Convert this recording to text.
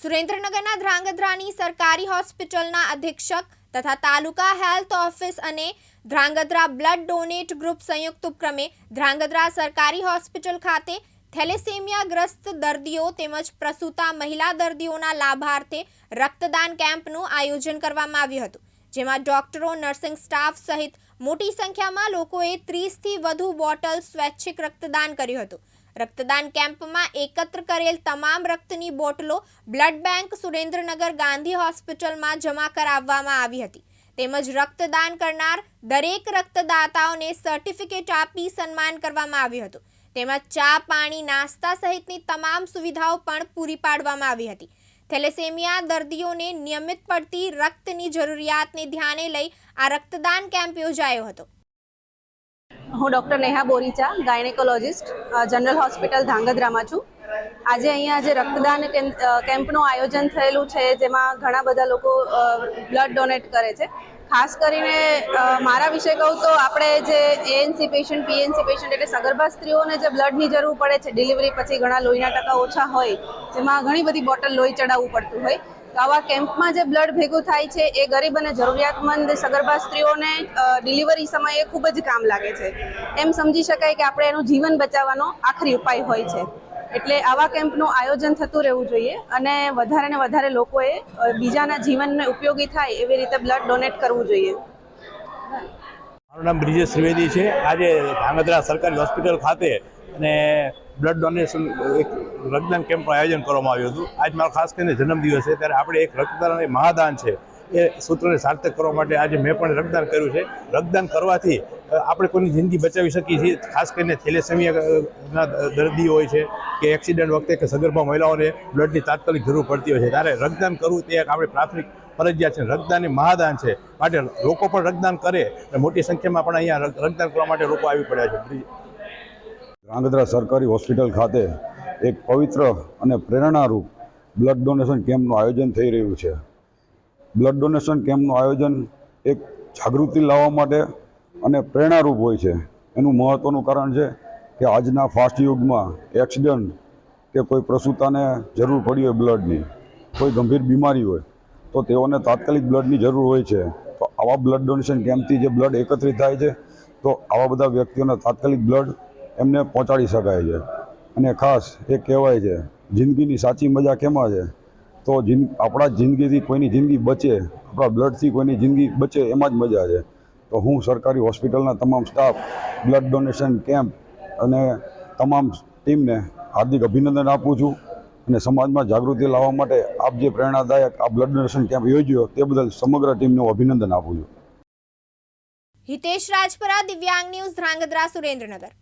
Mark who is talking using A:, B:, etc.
A: સુરેન્દ્રનગરના ધ્રાંગધ્રાની સરકારી હોસ્પિટલના અધિક્ષક તથા તાલુકા હેલ્થ ઓફિસ અને ધ્રાંગધ્રા બ્લડ ડોનેટ ગ્રુપ સંયુક્ત ઉપક્રમે ધ્રાંગધ્રા સરકારી હોસ્પિટલ ખાતે થેલેસેમિયાગ્રસ્ત દર્દીઓ તેમજ પ્રસૂતા મહિલા દર્દીઓના લાભાર્થે રક્તદાન કેમ્પનું આયોજન કરવામાં આવ્યું હતું, જેમાં ડોક્ટરો, નર્સિંગ સ્ટાફ સહિત મોટી સંખ્યામાં લોકોએ 30થી વધુ બોટલ સ્વૈચ્છિક રક્તદાન કર્યું હતું। રક્તદાન કેમ્પમાં એકત્ર કરેલ તમામ રક્તની બોટલો બ્લડ બેંક સુરેન્દ્રનગર ગાંધી હોસ્પિટલમાં જમા કરાવવામાં આવી હતી, તેમજ રક્તદાન કરનાર દરેક રક્તદાતાઓને સર્ટિફિકેટ આપી સન્માન કરવામાં આવ્યું હતું, તેમજ ચા, પાણી, નાસ્તા સહિતની તમામ સુવિધાઓ પણ પૂરી પાડવામાં આવી હતી। થેલેસેમિયા દર્દીઓને નિયમિત પડતી રક્તની જરૂરિયાતને ધ્યાને લઈ આ રક્તદાન કેમ્પ યોજાયો હતો।
B: હું doctor Neha Boricha, gynaecologist, general hospital ધ્રાંગધ્રામાં છું। આજે અહીંયા જે રક્તદાન કેમ્પનું આયોજન થયેલું છે, જેમાં ઘણા બધા લોકો બ્લડ ડોનેટ કરે છે। ખાસ કરીને મારા વિશે કહું તો આપણે જે ANC પેશન્ટ, PNC પેશન્ટ એટલે સગર્ભા સ્ત્રીઓને જે બ્લડની જરૂર પડે છે ડિલિવરી પછી, ઘણા લોહીના ટકા ઓછા હોય, જેમાં ઘણી બધી બોટલ લોહી ચડાવવું પડતું હોય, તો આવા કેમ્પમાં જે બ્લડ ભેગું થાય છે એ ગરીબ અને જરૂરિયાતમંદ સગર્ભા સ્ત્રીઓને ડિલિવરી સમયે ખૂબ જ કામ લાગે છે। એમ સમજી શકાય કે આપણે એનું જીવન બચાવવાનો આખરી ઉપાય હોય છે, એટલે આવા કેમ્પનું આયોજન થતું રહેવું જોઈએ અને વધારે ને વધારે લોકોએ બીજાના જીવનને ઉપયોગી થાય એવી રીતે બ્લડ ડોનેટ કરવું જોઈએ।
C: મારું નામ બ્રિજેશ ત્રિવેદી છે। આજે ધ્રાંગધ્રા સરકારી હોસ્પિટલ ખાતે અને બ્લડ ડોનેશન એક રક્તદાન કેમ્પનું આયોજન કરવામાં આવ્યું હતું। આજ મારો ખાસ કરીને જન્મદિવસ છે, ત્યારે આપણે એક રક્તદાન અને મહાદાન છે એ સૂત્રને સાર્થક કરવા માટે આજે મેં પણ રક્તદાન કર્યું છે। રક્તદાન કરવાથી આપણે કોઈની જિંદગી બચાવી શકીએ છીએ। ખાસ કરીને થેલેસેમિયાના દર્દીઓ હોય છે કે એક્સિડન્ટ વખતે કે સગર્ભા મહિલાઓને બ્લડની તાત્કાલિક જરૂર પડતી હોય છે, ત્યારે રક્તદાન કરવું તે એક આપણે પ્રાથમિક ફરજિયાત છે। રક્તદાન એ મહાદાન છે, માટે લોકો પણ રક્તદાન કરે અને મોટી સંખ્યામાં પણ અહીંયા રક્તદાન કરવા માટે લોકો આવી પડ્યા છે।
D: ધ્રાંગધ્રા સરકારી હોસ્પિટલ ખાતે એક પવિત્ર અને પ્રેરણારૂપ બ્લડ ડોનેશન કેમ્પનું આયોજન થઈ રહ્યું છે। બ્લડ ડોનેશન કેમ્પનું આયોજન એક જાગૃતિ લાવવા માટે અને પ્રેરણારૂપ હોય છે। એનું મહત્ત્વનું કારણ છે કે આજના ફાસ્ટ યુગમાં એક્સિડન્ટ કે કોઈ પ્રસૂતાને જરૂર પડી હોય બ્લડની, કોઈ ગંભીર બીમારી હોય તો તેઓને તાત્કાલિક બ્લડની જરૂર હોય છે। તો આવા બ્લડ ડોનેશન કેમ્પથી જે બ્લડ એકત્રિત થાય છે, તો આવા બધા વ્યક્તિઓને તાત્કાલિક બ્લડ એમને પહોંચાડી શકાય છે। અને ખાસ એ કહેવાય છે, જિંદગીની સાચી મજા કેમાં છે, તો આપણા જિંદગીથી કોઈની જિંદગી બચે, આપણા બ્લડથી કોઈની જિંદગી બચે, એમાં જ મજા છે। તો હું સરકારી હોસ્પિટલના તમામ સ્ટાફ, બ્લડ ડોનેશન કેમ્પ અને તમામ ટીમને હાર્દિક અભિનંદન આપું છું અને સમાજમાં જાગૃતિ લાવવા માટે આપ જે પ્રેરણાદાયક આ બ્લડ ડોનેશન કેમ્પ યોજ્યો તે બદલ સમગ્ર ટીમને અભિનંદન આપું છું।
A: હિતેશ રાજપરા, દિવ્યાંગ ન્યૂઝ, ધ્રાંગધ્રા, સુરેન્દ્રનગર।